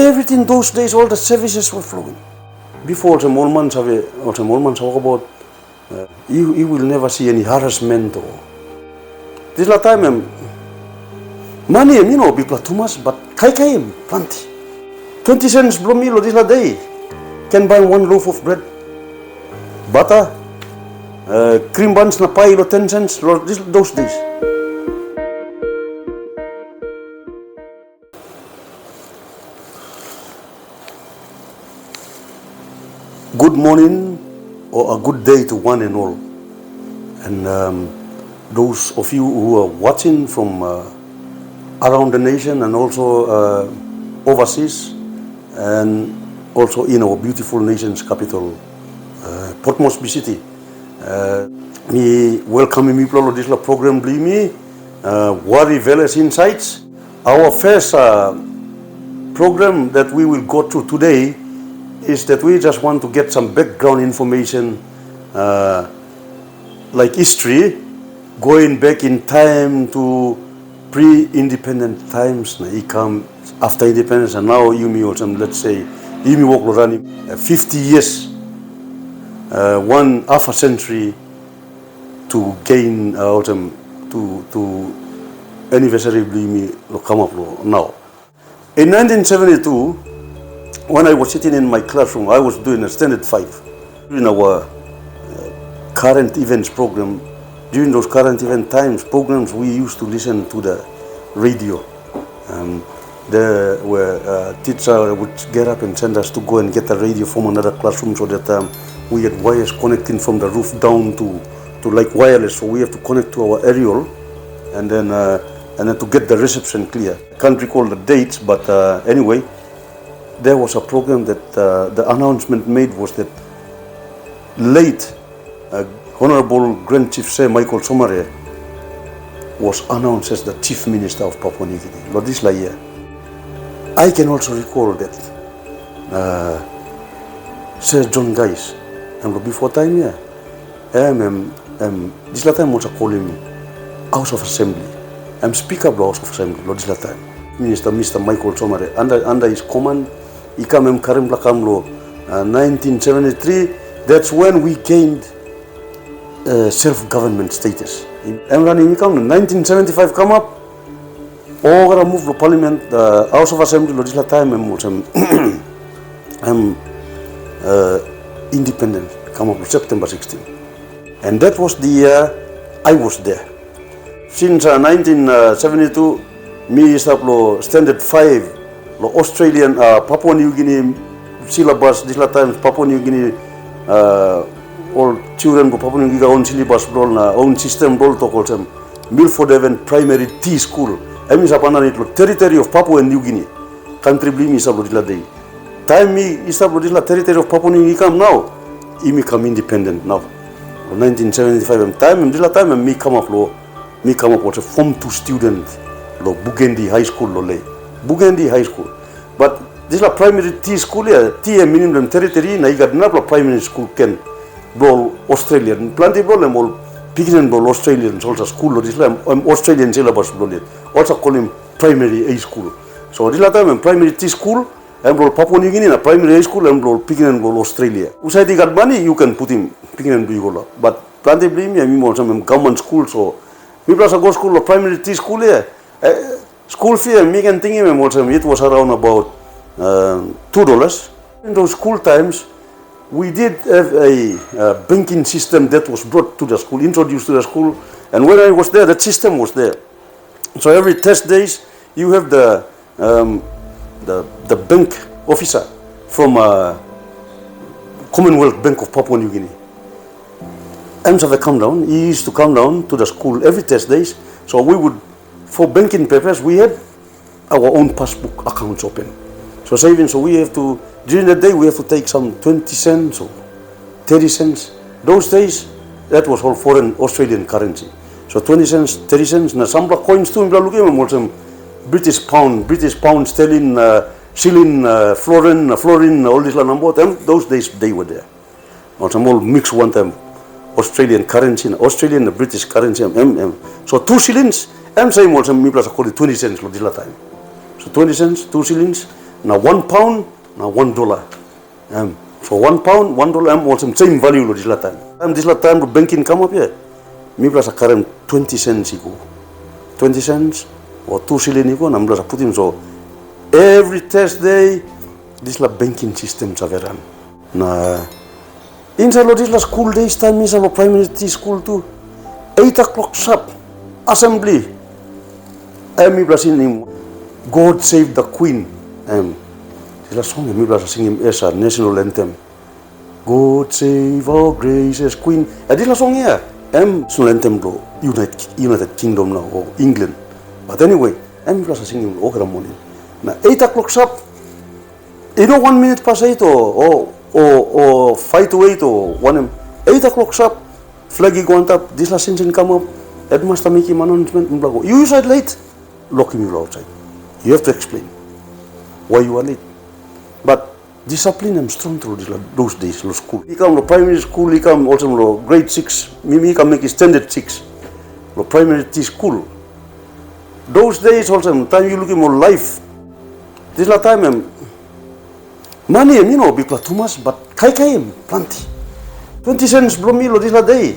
Everything those days, all the services were flowing. Before the Mormons have talk about, you will never see any harassment or. This la time, money, people too much, but kai plenty. 20 cents blow meal this la day can buy one loaf of bread. Butter, cream buns na pie 10 cents those days. Good morning or a good day to one and all. And those of you who are watching from around the nation and also overseas and also in our beautiful nation's capital, Port Moresby City. Me welcome me to this program bli me Wari Village Insights. Our first program that we will go through today is that we just want to get some background information like history, going back in time to pre-independent times. He come after independence and now you me also, let's say you me walk running 50 years, 1/2 a century to gain to anniversary me come up now. In 1972, when I was sitting in my classroom, I was doing a standard 5 in our current events program. During those current event times programs, we used to listen to the radio. There were teacher would get up and send us to go and get a radio from another classroom so that we had wires connecting from the roof down to like wireless. So we have to connect to our aerial and then to get the reception clear. I can't recall the dates, but anyway, there was a program that the announcement made was that late Honorable Grand Chief Sir Michael Somare was announced as the Chief Minister of Papua New Guinea. But this year, I can also recall that Sir John Guys, and before time here, this time was calling me House of Assembly. I'm Speaker of the House of Assembly. This time, Minister Mr. Michael Somare under his command. He came Karim Lakamlo 1973. That's when we gained self-government status. I'm running 1975 come up. All I moved to Parliament, the House of Assembly. This time I'm independent. Come up September 16, and that was the year I was there. Since 1972, me standard 5. Australian, Papua New Guinea syllabus, this time Papua New Guinea, all children go Papua New Guinea own syllabus, own system, to call them Milford Haven Primary T School. I mean, territory of Papua New Guinea. Country blim is about day. Time me is about this territory of Papua New Guinea come now. He become independent now. 1975 time, this time me come up with a Form 2 student, Bugendi High School, Bugendi High School. But this is a primary T school here, T minimum territory, na igat na primary school ken bro Australian. Plenty problem all picking bro Australian also school this is Australian syllabus bro. Also call him primary A school. So this time primary T school and bro Papua New Guinea primary A school and bro picking and bro Australia. Usai di got money you can put him picking and bro. But plenty blame me also government school so me plus go school primary T school here. School fee, me can think it was around about $2. In those school times, we did have a banking system that was brought to the school, introduced to the school, and when I was there, that system was there. So every test days, you have the bank officer from Commonwealth Bank of Papua New Guinea. He used to come down to the school every test days, so we would. For banking purpose, we had our own passbook accounts open. So saving, so we have to, during the day, we have to take some 20 cents or 30 cents. Those days, that was all foreign Australian currency. So 20 cents, 30 cents, na some coins too, British pound, sterling, shilling, florin, all this number. Those days, they were there. Also, all mixed one time, Australian currency, Australian and British currency, So 2 shillings, I'm saying also me plus I call it 20 cents this time. So 20 cents, 2 shillings, Now £1, now $1. So £1, $1 also same value lo this time. This time the banking come up here. Me plus a current 20 cents equal. 20 cents or 2 shilling equal, and I'm just putting so every Thursday this la banking systems are run. Now inside lo this la school days time is a primary school too. 8 o'clock sharp assembly. Me plus in him. God save the Queen. This la song me plus sing him as a national anthem. God save our gracious Queen. This la song here. National anthem lo United Kingdom now or England. But anyway, me plus singing over the morning. Now 8 o'clock sharp. 1 minute past 8 or 5 to 8 or 1 8 o'clock sharp. Flaggy go on top. This la singing come up. Headmaster make him announcement. You inside late. Lock him outside. You have to explain why you are late. But discipline I'm strong through those days. School. He come to primary school. He come also to grade 6. He come make standard 6. The primary school. Those days also time you looking more life. This la time money big too much, but kai plenty. 20 cents blow me this la day.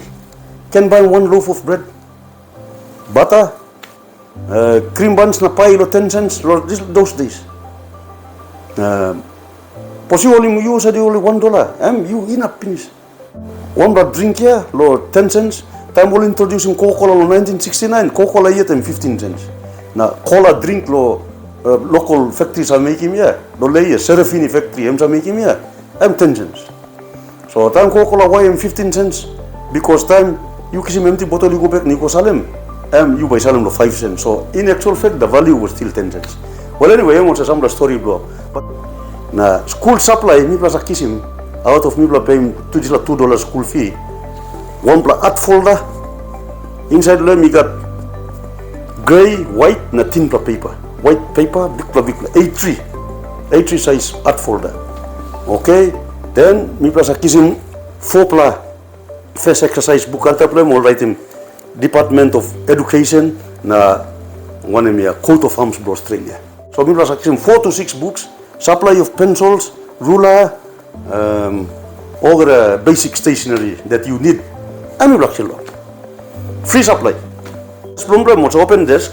Can buy 1 loaf of bread. Butter. Cream buns na pie 10 cents those days. Possibly you said only $1. You enough finish. One blood drink here, 10 cents. Time will introduce Coca-Cola in 1969. Coca-Cola yet 15 cents. Now cola drink local factories are making here. The layer Serafini factory are making here. 10 cents. So time Coca-Cola why 15 cents? Because time you can empty bottle you go back Nico Salem. You buy Salem 5 cents. So in actual fact the value was still 10 cents. Well anyway, I want to some the story blow. But now school supply me plus a kiss him out of me plus paying $2 school fee. One plus art folder. Inside there me got grey, white, na thin plus paper. White paper, big plus A3 size art folder. Okay. Then me plus a kiss him 4 plus first exercise book anta play all write him Department of Education na one of coat of arms bro Australia. So me plus a kiss him 4 to 6 books. Supply of pencils, ruler, all the basic stationery that you need. And you block free supply. Problem was open desk.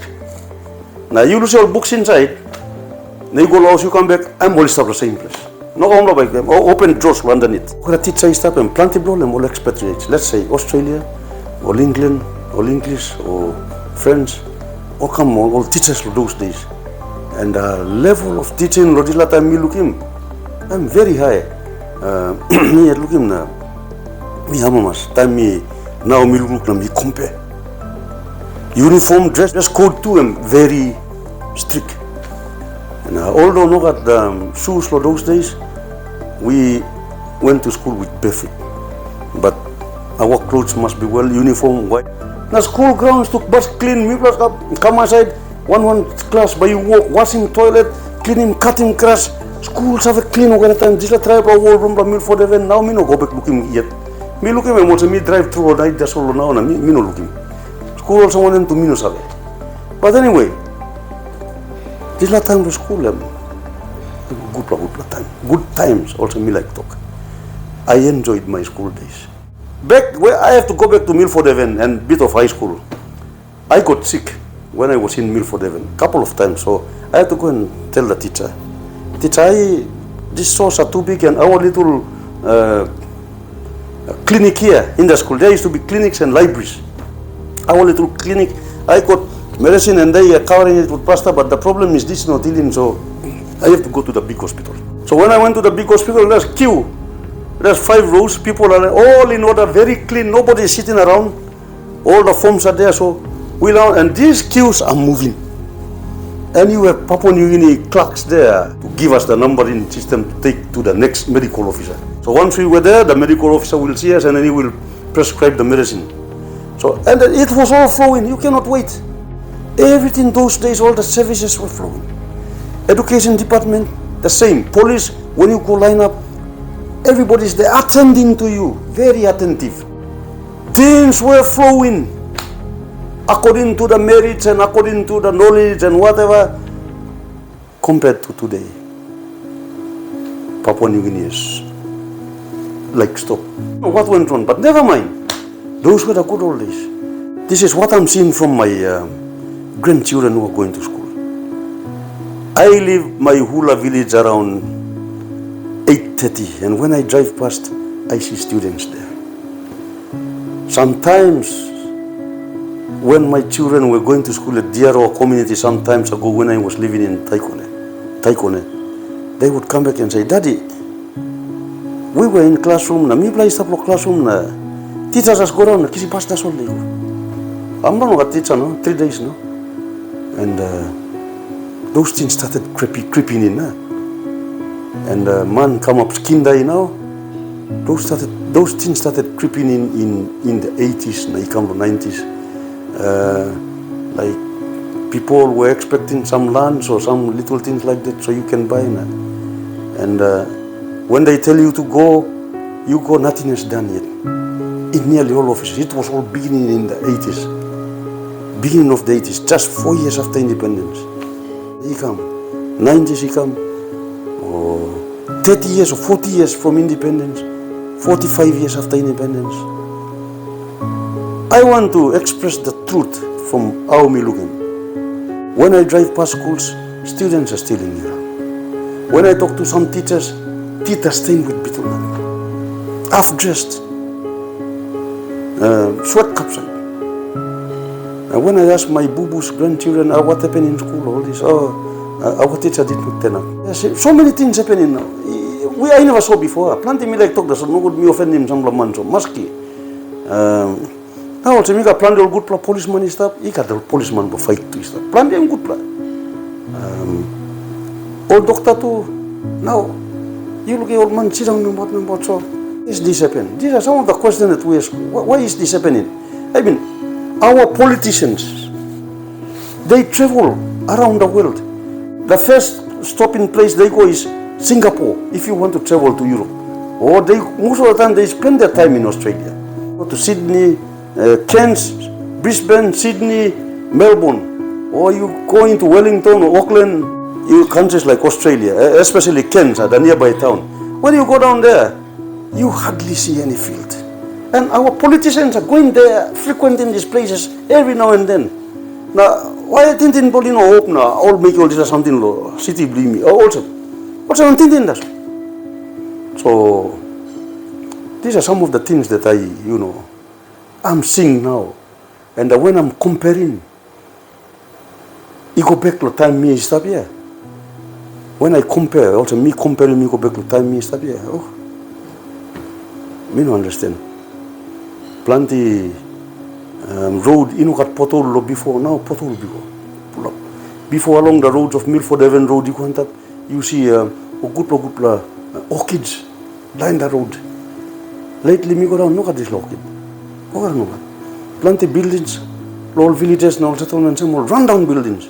Now you lose your books inside. Now you go lost, you come back, I'm all stuff the same place. No only by them. Open drawers underneath. We're gonna teach stuff and plenty problem all expatriates. Let's say Australia, or England, or English, or French, or come on, all teachers for those days. And the level of teaching Lodila time me look him. I'm very high. Me look him now. Me hamamas. Time me now me look na me compare. Uniform dress code too am very strict. And although not at the shoes for those days, we went to school with barefoot. But our clothes must be well uniform white. Now school grounds took bus clean. Me plus come outside. One class by you walk, washing toilet, cleaning, cutting grass. Schools have a clean over time. This is a tribe of wall room from Milford event. Now me no go back looking yet. Me looking me once me drive through night just all now and me no looking. School also wanted to me no sale. But anyway, this is time to school. Good time. Good times also me like talk. I enjoyed my school days. Back where I have to go back to Milford event and bit of high school. I got sick when I was in Milford Haven, couple of times, so I had to go and tell the teacher, these stores are too big and our little clinic here in the school, there used to be clinics and libraries. Our little clinic, I got medicine and they are covering it with plaster, but the problem is this is not healing, so I have to go to the big hospital. So when I went to the big hospital, there's queue. There's 5 rows, people are all in order, very clean, nobody is sitting around. All the forms are there, so and these queues are moving. And you have Papua New Guinea clerks there to give us the numbering system to take to the next medical officer. So once we were there, the medical officer will see us and then he will prescribe the medicine. So, and it was all flowing, you cannot wait. Everything those days, all the services were flowing. Education department, the same. Police, when you go line up, everybody's there attending to you, very attentive. Things were flowing according to the merits and according to the knowledge and whatever, compared to today. Papua New Guinea is like stop. What went wrong? But never mind. Those were the good old days. This is what I'm seeing from my grandchildren who are going to school. I leave my hula village around 8:30, and when I drive past, I see students there. Sometimes, when my children were going to school at Diaro community some times ago when I was living in Taikone, they would come back and say, "Daddy, we were in classroom na, mi play staplo classroom na, teachers has go down na kisi pasta sol ligo." I'm not a teacher no, 3 days no, and those things started creeping in, and man come up skindai now. Those things started creeping in the 80s, na ikam 90s. Like people were expecting some lands or some little things like that, so you can buy na. And when they tell you to go, you go. Nothing is done yet. In nearly all offices, it was all beginning in the 80s. Beginning of the 80s, just 4 years after independence. He come, 90s he come, or 30 years or 40 years from independence, 45 years after independence. I want to express the truth from Aomi Lugan. When I drive past schools, students are stealing around. When I talk to some teachers stained with bitumen, half-dressed, sweat cups. And when I ask my boo-boo's grandchildren, what happened in school, all this, our teacher did not turn up. So many things happening now. I never saw before. Plenty me like talk that so no good me offend him some man so maski. Now also me got plenty good policeman is stuff. He got the policeman to fight to stuff. Plenty good plan. Old doctor too. Now you look at old man sit down and what so is this happening? These are some of the questions that we ask. Why is this happening? I mean, our politicians, they travel around the world. The first stopping place they go is Singapore, if you want to travel to Europe. Or most of the time they spend their time in Australia. Go to Sydney, Cairns, Brisbane, Sydney, Melbourne. Or you go into Wellington or Auckland, countries like Australia, especially Cairns, the nearby town. When you go down there, you hardly see any field. And our politicians are going there, frequenting these places every now and then. Now, why didn't Bolino hope now? All make all this something low, city blame also. What's I'm thinking that? So, these are some of the things that I'm seeing now. And when I'm comparing, you go back to time me stop here. When I compare, also me comparing me go back to time me stop here. Oh, me no understand. Plenty road, you know, got pothole before, now pothole before. Before along the roads of Milford Haven Road, you went up, you see good orchids line the road. Lately, me go down, look at this orchid. No. Plenty buildings, all villages and all settlements, and all run-down buildings,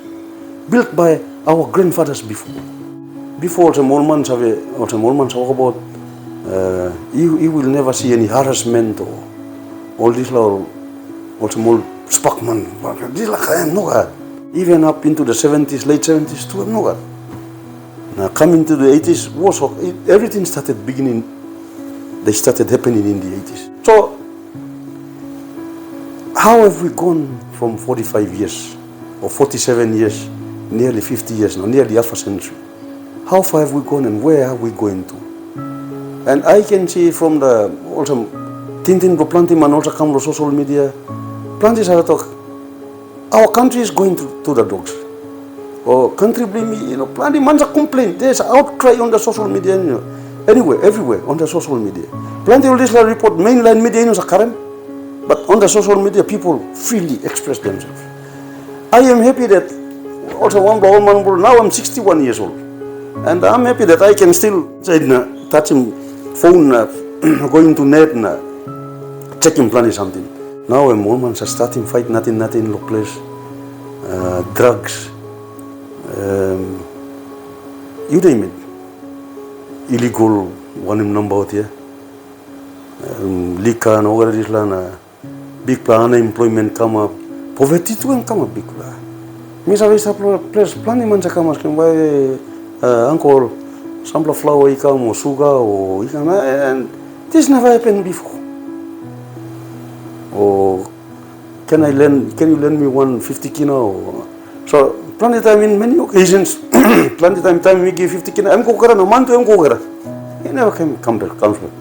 built by our grandfathers before. Before some old man talk about, you will never see any harassment or all this or some old Spackman. This like no God. Even up into the 70s, late 70s too, no God. Now coming to the 80s, everything started beginning. They started happening in the 80s. So how have we gone from 45 years or 47 years, nearly 50 years now, nearly half a century? How far have we gone and where are we going to? And I can see from the also Tintin go planting man also come to social media. Planties are talk. Our country is going to the dogs. Or country blame me, planting man's a complaint. There's an outcry on the social media, anywhere, everywhere on the social media. Plenty of this report mainline media is a current, but on the social media people freely express themselves. I am happy that also one old man now I'm 61 years old. And I'm happy that I can still touching phone, going to net, checking planning something. Now a woman are starting fight, nothing in low place, drugs, you name it, illegal one number out here, liquor and all this land, big plan, unemployment come up, poverty too come up big plan. Misa place planning man come asking why uncle Sampla flour ikam or sugar or ikam, and this never happened before. Or can you lend me 150 kina? Or, so plenty time in many occasions, plenty time we give 50 kina. I'm kokara no man to I'm kokara. He never comes back.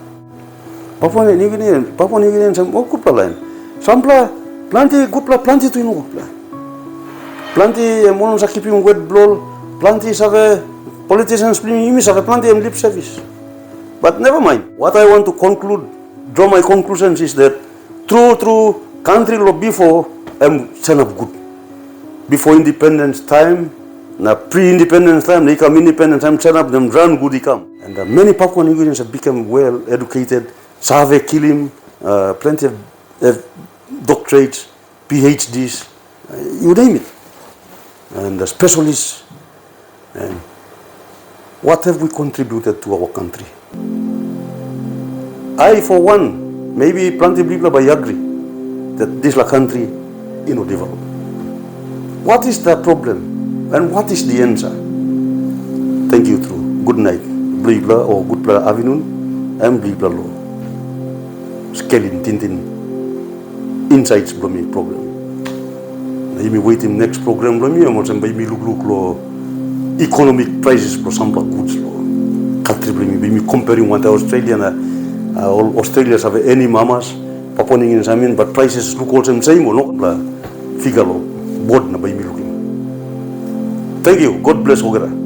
Papua New Guinea, some good line. Sampla plenty good plenty to know. Plenty monos are keeping wet blow. Plenty have politicians bringing me have plenty lip service. But never mind. What I want to draw my conclusions is that through country law before I'm set up good. Before independence time, na pre-independence time, they come independence time, set up them run good they come. And many Papua New Guineans have become well educated, Save Kilim, plenty of doctorates, PhDs, you name it. And specialists. And what have we contributed to our country? I, for one, maybe plenty people by agree that this country, develop. What is the problem and what is the answer? Thank you, through. Good night, Blibla or good afternoon. I'm Blibla Law. Scaling tintin insights blomi problem. Imi waiting next program blomi amo sampai mi look lo economic prices for some goods lo. Country blomi comparing what Australia na all Australians have any mamas Papua New Guinea but prices look all same or no figure lo board na by mi looking. Thank you. God bless Ogara.